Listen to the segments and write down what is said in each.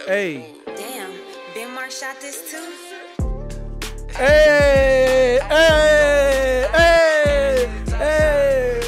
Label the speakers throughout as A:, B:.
A: Hey.
B: Damn, Ben Mark shot this too?
A: Hey, hey, hey, hey,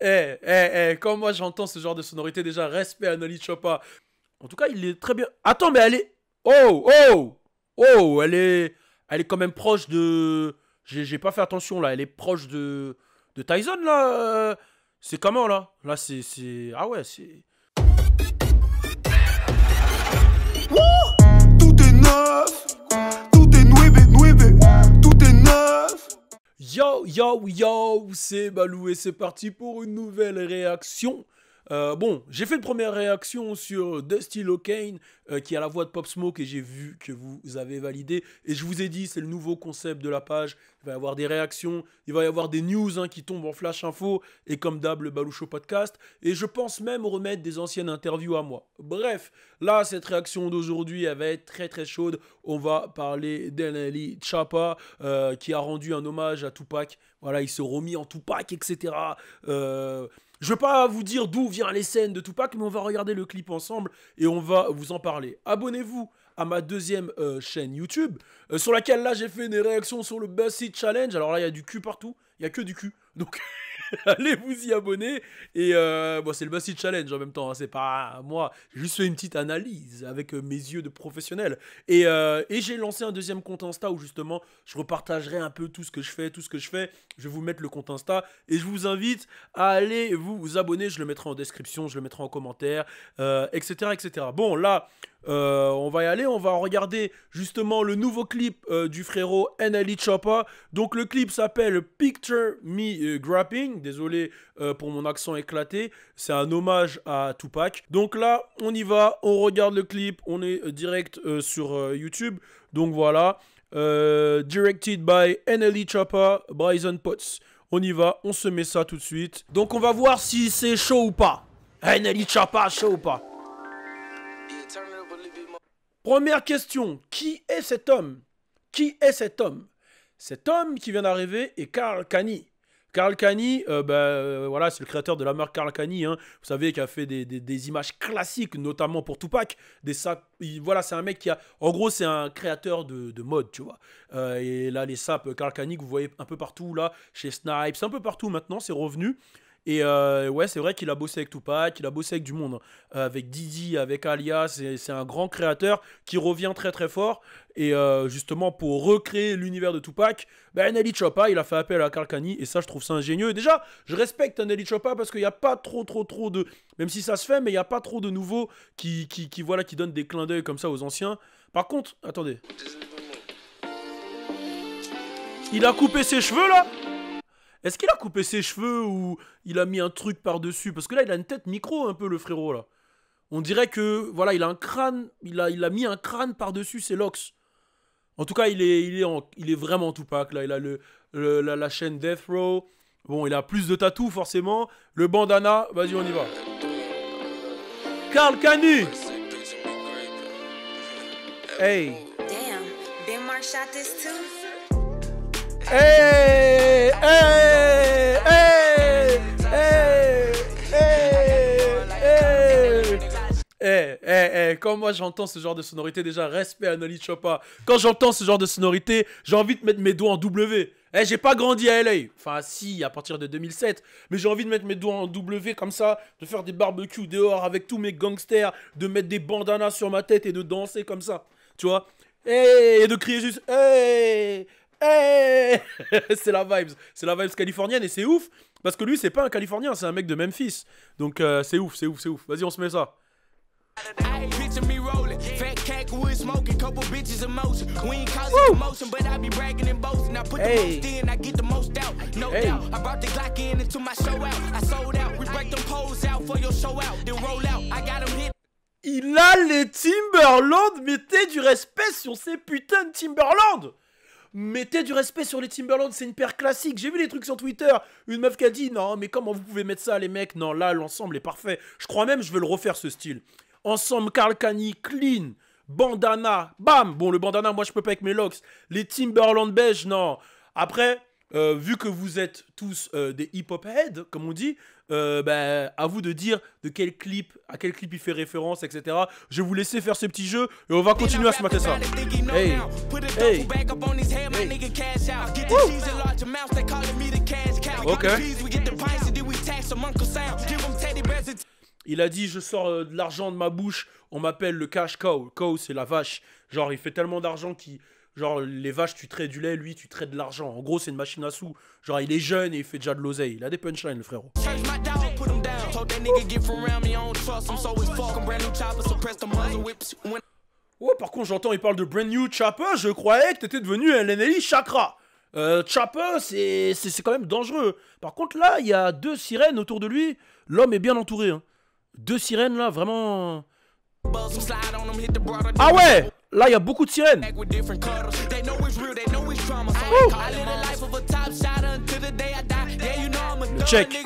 A: hey, hey. Quand moi j'entends ce genre de sonorité, déjà, respect à Nelly Choppa. En tout cas, il est très bien. Attends, mais elle est... Elle est quand même proche de... J'ai pas fait attention, là. Elle est proche de Tyson, là. C'est comment, là? Là, c'est... Ah ouais, c'est...
C: Tout est neuf, tout est nueve, tout est neuf.
A: Yo, c'est Balou et c'est parti pour une nouvelle réaction. Bon, j'ai fait une première réaction sur Dusty Locane, qui a la voix de Pop Smoke, et j'ai vu que vous avez validé. Et je vous ai dit, c'est le nouveau concept de la page. Il va y avoir des réactions, il va y avoir des news qui tombent en flash info, et comme d'hab, le Balou Show podcast. Et je pense même remettre des anciennes interviews à moi. Bref, là, cette réaction d'aujourd'hui, elle va être très très chaude. On va parler d'Nelly Choppa, qui a rendu un hommage à Tupac. Voilà, il se remis en Tupac, etc. Je vais pas vous dire d'où viennent les scènes de Tupac, mais on va regarder le clip ensemble et on va vous en parler. Abonnez-vous à ma deuxième chaîne YouTube, sur laquelle là j'ai fait des réactions sur le BuzzFeed Challenge. Alors là il y a du cul partout, il y a que du cul. Donc allez vous y abonner. Et bon, c'est le BuzzFeed Challenge en même temps, hein, c'est pas moi. J'ai juste fait une petite analyse avec mes yeux de professionnel. Et j'ai lancé un deuxième compte Insta où justement je repartagerai un peu tout ce que je fais, Je vais vous mettre le compte Insta et je vous invite à aller vous abonner. Je le mettrai en description, je le mettrai en commentaire, etc., etc. Bon, là, on va y aller. On va regarder justement le nouveau clip du frérot Nelly Choppa. Donc le clip s'appelle Picture Me Grapping. Désolé pour mon accent éclaté. C'est un hommage à Tupac. Donc là, on y va. On regarde le clip. On est direct sur YouTube. Donc voilà. Directed by Nelly Choppa, Bryson Potts. On y va, on se met ça tout de suite. Donc on va voir si c'est chaud ou pas. Nelly Choppa, chaud ou pas? Première question, qui est cet homme? Qui est cet homme? Cet homme qui vient d'arriver est Karl Kani. Karl Kani, voilà, c'est le créateur de la marque Karl Kani, hein. Vous savez, qui a fait des images classiques, notamment pour Tupac. Voilà, c'est un mec qui a... En gros, c'est un créateur de mode, tu vois. Et là, les sapes Karl Kani que vous voyez un peu partout, là, chez Snipes, un peu partout maintenant, c'est revenu. Et ouais, c'est vrai qu'il a bossé avec Tupac, il a bossé avec du monde, hein. Avec Didi, avec Alias, c'est un grand créateur qui revient très très fort. Et justement, pour recréer l'univers de Tupac, Nelly Choppa, il a fait appel à Karl Kani, et ça, je trouve ça ingénieux. Et déjà, je respecte Nelly Choppa parce qu'il n'y a pas trop de... Même si ça se fait, mais il n'y a pas trop de nouveaux voilà, qui donnent des clins d'œil comme ça aux anciens. Par contre, attendez. Il a coupé ses cheveux, là? Est-ce qu'il a coupé ses cheveux ou il a mis un truc par-dessus? Parce que là, il a une tête micro un peu, le frérot, là. On dirait que, voilà, il a un crâne, il a mis un crâne par-dessus ses locks. En tout cas, il est vraiment Tupac, là. Il a la chaîne Death Row. Bon, il a plus de tatous, forcément. Le bandana, vas-y, on y va. Karl Kani! Hey!
B: Damn, Ben Mark shot this too?
A: Hey, hey, hey, hey, hey, hey. Quand moi j'entends ce genre de sonorité, déjà respect à Nelly Choppa. Quand j'entends ce genre de sonorité, j'ai envie de mettre mes doigts en W. J'ai pas grandi à LA. Enfin, si, à partir de 2007. Mais j'ai envie de mettre mes doigts en W comme ça, de faire des barbecues dehors avec tous mes gangsters, de mettre des bandanas sur ma tête et de danser comme ça. Tu vois? Et de crier juste hey! Hey c'est la vibes californienne, et c'est ouf parce que lui c'est pas un Californien, c'est un mec de Memphis. Donc c'est ouf. Vas-y, on se met ça. Hey. Hey. Il a les Timberland, mettez du respect sur ces putains de Timberland. Mettez du respect sur les Timberland, c'est une paire classique. J'ai vu des trucs sur Twitter, une meuf qui a dit non mais comment vous pouvez mettre ça les mecs? Non, là l'ensemble est parfait. Je crois même je vais le refaire ce style. Ensemble Karl Kani, clean, bandana, bam. Bon, le bandana moi je peux pas avec mes locks. Les Timberland beige, non. Après, vu que vous êtes tous des hip-hop heads, comme on dit, bah, à vous de dire de quel clip, à quel clip il fait référence, etc. Je vais vous laisser faire ces petits jeux et on va continuer à se mater ça. Hey, hey. Ok. Il a dit, je sors de l'argent de ma bouche, on m'appelle le cash cow. Cow, c'est la vache. Genre, il fait tellement d'argent qu'il... Genre, les vaches, tu traites du lait, lui, tu traites de l'argent. En gros, c'est une machine à sous. Genre, il est jeune et il fait déjà de l'oseille. Il a des punchlines, le frérot. Oh, par contre, j'entends, il parle de Brand New Chopper. Je croyais que t'étais devenu un NLE Chakra. Chopper, c'est quand même dangereux. Par contre, là, il y a 2 sirènes autour de lui. L'homme est bien entouré. Hein. 2 sirènes, là, vraiment... Ah ouais! Là, il y a beaucoup de sirènes. Le check.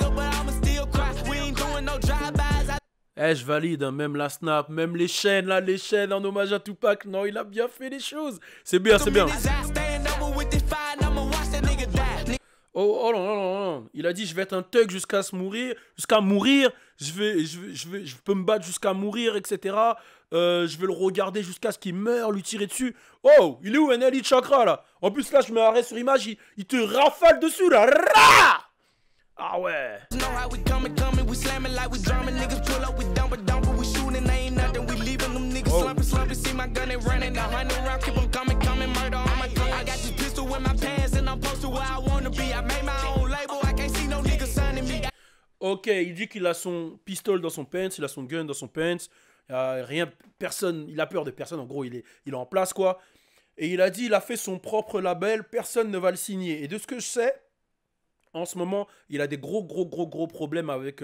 A: Eh, je valide, hein, même la snap, même les chaînes, là, les chaînes en hommage à Tupac. Non, il a bien fait les choses. C'est bien, c'est bien. Oh non, non, non, non. Il a dit, je vais être un thug jusqu'à mourir. Jusqu'à mourir. Je peux me battre jusqu'à mourir, etc. Je vais le regarder jusqu'à ce qu'il meure, lui tirer dessus. Oh, il est où NLE Chakra, là? En plus, là, je me arrête sur image, il te rafale dessus, là. Rah! Ah ouais. Ok, il dit qu'il a son pistolet dans son pants, il a son gun dans son pants. Rien, personne, il a peur de personne. En gros, il est en place, quoi. Et il a dit, il a fait son propre label, personne ne va le signer. Et de ce que je sais, en ce moment, il a des gros problèmes avec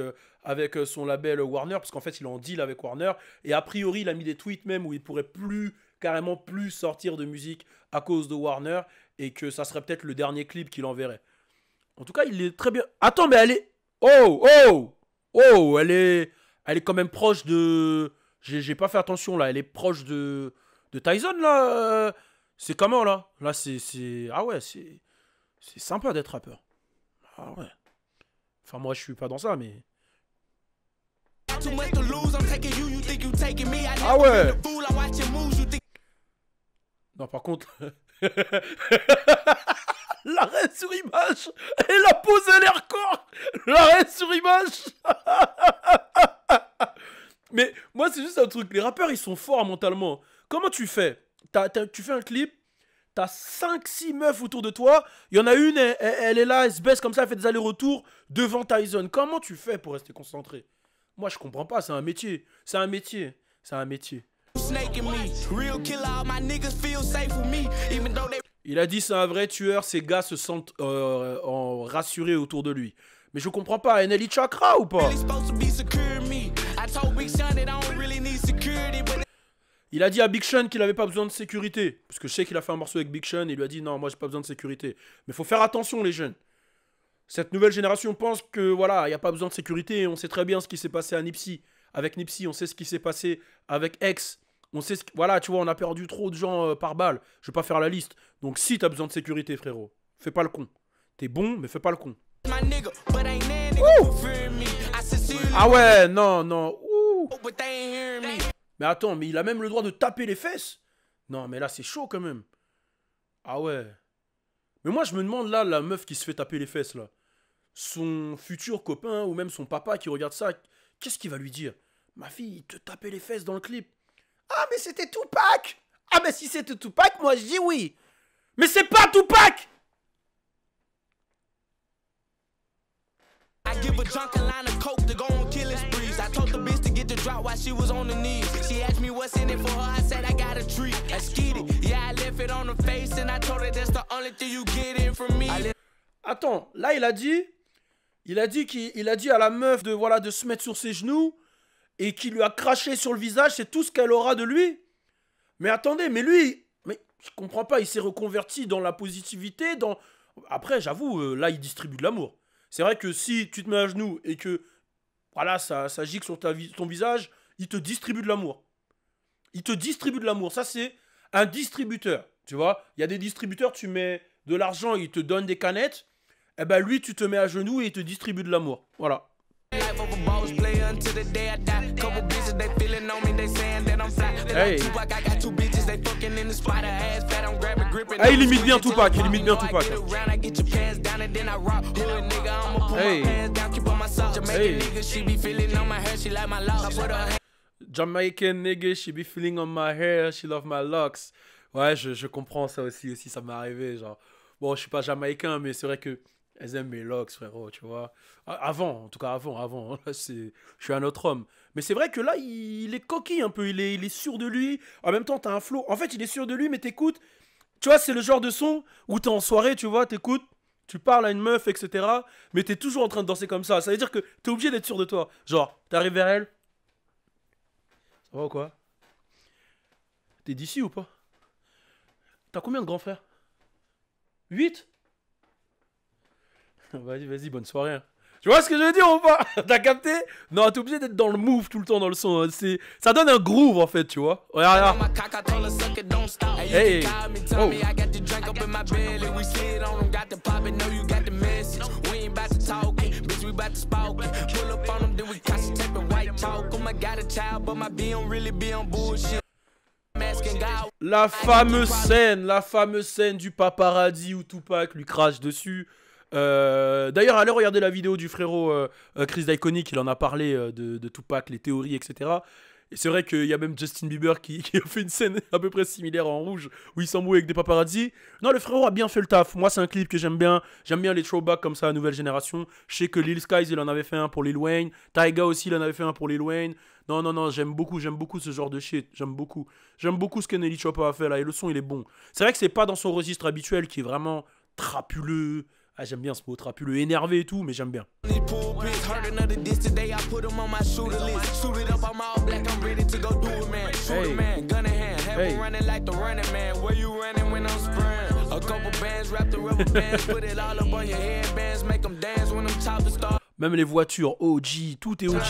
A: son label Warner, parce qu'en fait, il est en deal avec Warner. Et a priori, il a mis des tweets même où il pourrait carrément plus sortir de musique à cause de Warner, et que ça serait peut-être le dernier clip qu'il enverrait. En tout cas, il est très bien. Attends, mais elle est... Oh, elle est quand même proche de... J'ai pas fait attention, là. Elle est proche de Tyson, là. C'est comment, là? Là, c'est... Ah ouais, c'est sympa d'être rappeur. Ah ouais. Enfin, moi, je suis pas dans ça, mais... Ah ouais. Non, par contre... L'arrêt sur image. Elle a posé les records. L'arrêt sur image. Mais moi, c'est juste un truc. Les rappeurs, ils sont forts mentalement. Comment tu fais? Tu fais un clip. T'as 5-6 meufs autour de toi. Il y en a une, elle est là, elle se baisse comme ça, elle fait des allers-retours devant Tyson. Comment tu fais pour rester concentré? Moi, je comprends pas. C'est un métier. C'est un métier. C'est un métier. Il a dit c'est un vrai tueur, ses gars se sentent rassurés autour de lui. Mais je comprends pas, NLE Chakra ou pas? Il a dit à Big Sean qu'il avait pas besoin de sécurité. Parce que je sais qu'il a fait un morceau avec Big Sean et il lui a dit non, moi j'ai pas besoin de sécurité. Mais faut faire attention les jeunes. Cette nouvelle génération pense que voilà, il n'y a pas besoin de sécurité et on sait très bien ce qui s'est passé à Nipsey. Avec Nipsey, on sait ce qui s'est passé avec X. On sait voilà, tu vois, on a perdu trop de gens par balle. Je vais pas faire la liste. Donc si t'as besoin de sécurité, frérot, fais pas le con. T'es bon, mais fais pas le con. Ah ouais, non, non. Ouh. Mais attends, mais il a même le droit de taper les fesses? Non, mais là, c'est chaud quand même. Ah ouais. Mais moi, je me demande là, la meuf qui se fait taper les fesses, là. Son futur copain ou même son papa qui regarde ça, qu'est-ce qu'il va lui dire? Ma fille, il te tapait les fesses dans le clip. Ah, mais c'était Tupac! Ah, mais si c'était Tupac, moi je dis oui! Mais c'est pas Tupac! Attends, là il a dit à la meuf de, voilà, de se mettre sur ses genoux et qu'il lui a craché sur le visage, c'est tout ce qu'elle aura de lui. Mais attendez, mais lui, mais je comprends pas, il s'est reconverti dans la positivité, dans... Après, j'avoue, là, il distribue de l'amour. C'est vrai que si tu te mets à genoux et que, voilà, ça gicle sur ton visage, il te distribue de l'amour. Il te distribue de l'amour. Ça, c'est un distributeur, tu vois. Il y a des distributeurs, tu mets de l'argent, ils te donnent des canettes. Eh ben, lui, tu te mets à genoux et il te distribue de l'amour. Voilà. Hey. Ah, il imite bien Tupac, il imite bien Tupac. Hey. Hey. Jamaican nigga, she be feeling on my hair, she love my locks. Ouais, je comprends ça aussi, ça m'est arrivé, genre. Bon, je suis pas jamaïcain, mais c'est vrai que elles aiment mes locks, frérot, tu vois. Avant, en tout cas, avant. Là, je suis un autre homme. Mais c'est vrai que là, il est coquille un peu, il est sûr de lui. En même temps, t'as un flow. En fait, il est sûr de lui, mais t'écoutes. Tu vois, c'est le genre de son où t'es en soirée, tu vois, t'écoutes, tu parles à une meuf, etc. Mais t'es toujours en train de danser comme ça. Ça veut dire que t'es obligé d'être sûr de toi. Genre, t'arrives vers elle. Ça va ou quoi? T'es d'ici ou pas? T'as combien de grands frères? 8? Vas-y, bonne soirée. Hein. Tu vois ce que je veux dire ou pas? T'as capté? Non, t'es obligé d'être dans le move tout le temps dans le son. Hein. Ça donne un groove en fait, tu vois. Regarde. Hey. Oh. La fameuse scène du paparazzi où Tupac lui crache dessus. D'ailleurs, allez regarder la vidéo du frérot Chris D'Iconic, il en a parlé de Tupac, les théories, etc. Et c'est vrai qu'il y a même Justin Bieber qui a fait une scène à peu près similaire en rouge où il s'embrouille avec des paparazzi. Non, le frérot a bien fait le taf. Moi, c'est un clip que j'aime bien. J'aime bien les throwbacks comme ça à nouvelle génération. Je sais que Lil Skies, il en avait fait un pour Lil Wayne. Tyga aussi, il en avait fait un pour Lil Wayne. Non, j'aime beaucoup ce genre de shit. J'aime beaucoup ce que Nelly Chopper a fait là. Et le son, il est bon. C'est vrai que c'est pas dans son registre habituel qui est vraiment trapuleux. Ah, j'aime bien ce mot trapuleux, énervé et tout, mais j'aime bien. Hey. Hey. Même les voitures, OG, tout est OG.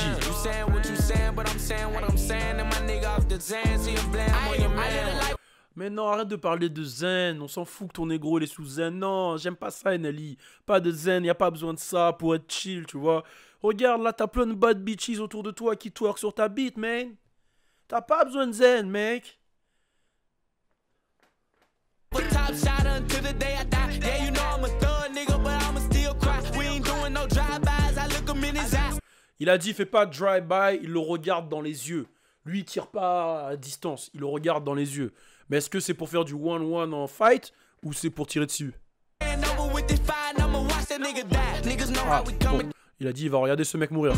A: Mais non, arrête de parler de zen, on s'en fout que ton négro il est sous zen. Non, j'aime pas ça, Nelly. Pas de zen, y a pas besoin de ça pour être chill, tu vois. Regarde, là, t'as plein de bad bitches autour de toi qui twerk sur ta beat, man. T'as pas besoin de zen, mec. Il a dit, fais pas drive-by, il le regarde dans les yeux. Lui, il tire pas à distance, il le regarde dans les yeux. Mais est-ce que c'est pour faire du 1-1 en fight ou c'est pour tirer dessus? Ah, bon. Il a dit il va regarder ce mec mourir.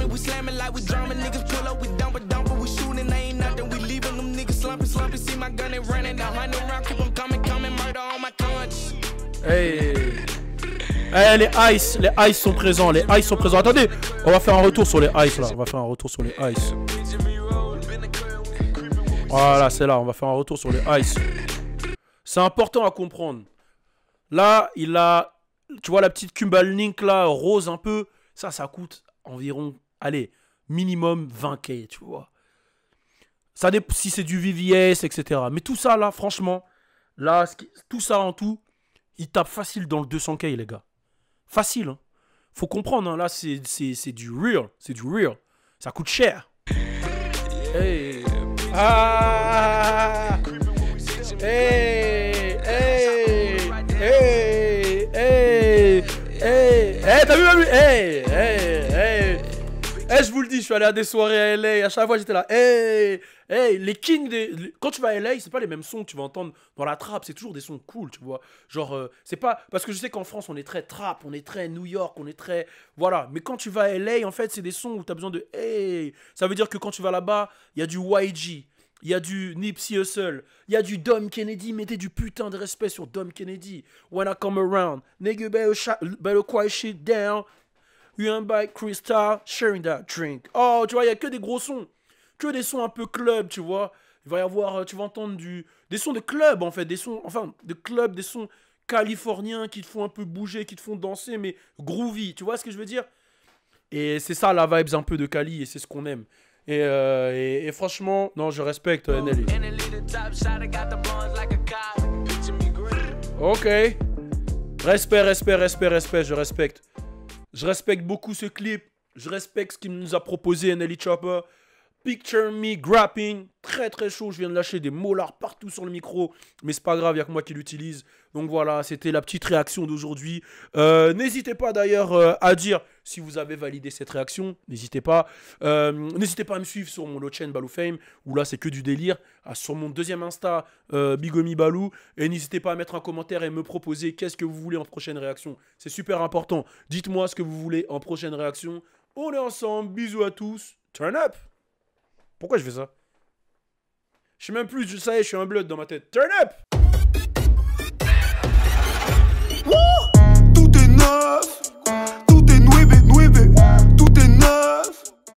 A: Hey. Hey, les ice sont présents, Attendez, on va faire un retour sur les ice là. Voilà, c'est là, on va faire un retour sur les ice. C'est important à comprendre. Là, il a, tu vois la petite Cumbal Link là, rose un peu. Ça coûte environ, allez, minimum 20K, tu vois. Ça dépend si c'est du VVS, etc. Mais tout ça là, franchement, là, tout ça en tout, il tape facile dans le 200K, les gars. Facile, hein. Faut comprendre, hein. Là, c'est du real. Ça coûte cher. Hey. Ah. Hey. T'as vu, hey, je vous le dis, je suis allé à des soirées à LA, à chaque fois j'étais là, les kings quand tu vas à LA, c'est pas les mêmes sons que tu vas entendre dans la trap, c'est toujours des sons cool, tu vois. Genre, c'est pas, parce que je sais qu'en France, on est très trap, on est très New York, on est très, voilà. Mais quand tu vas à LA, en fait, c'est des sons où t'as besoin de, ça veut dire que quand tu vas là-bas, il y a du YG, il y a du Nipsey Hussle, il y a du Dom Kennedy, mettez du putain de respect sur Dom Kennedy. When I come around, nigga better quiet shit down. You and by Crystal, sharing that drink. Oh, tu vois, il y a que des gros sons. Que des sons un peu club, tu vois. Il va y avoir, tu vas entendre des sons de club, en fait. Des sons, enfin, de club, des sons californiens qui te font un peu bouger, qui te font danser, mais groovy. Tu vois ce que je veux dire? Et c'est ça, la vibes un peu de Cali, et c'est ce qu'on aime. Et franchement, non, je respecte Nelly. Ok. Respect, je respecte. Je respecte beaucoup ce clip. Je respecte ce qu'il nous a proposé, NLE Chopper. Picture me grapping, très très chaud, je viens de lâcher des molars partout sur le micro, mais c'est pas grave, il n'y a que moi qui l'utilise. Donc voilà, c'était la petite réaction d'aujourd'hui. N'hésitez pas d'ailleurs à dire si vous avez validé cette réaction, n'hésitez pas. N'hésitez pas à me suivre sur mon autre chaîne Balou Fame, où là c'est que du délire. Sur mon deuxième Insta, Bigomi Balou. Et n'hésitez pas à mettre un commentaire et me proposer qu'est-ce que vous voulez en prochaine réaction. C'est super important. Dites-moi ce que vous voulez en prochaine réaction. On est ensemble, bisous à tous, turn up! Pourquoi je fais ça? Je sais même plus, ça y est, je suis un blood dans ma tête. Turn up!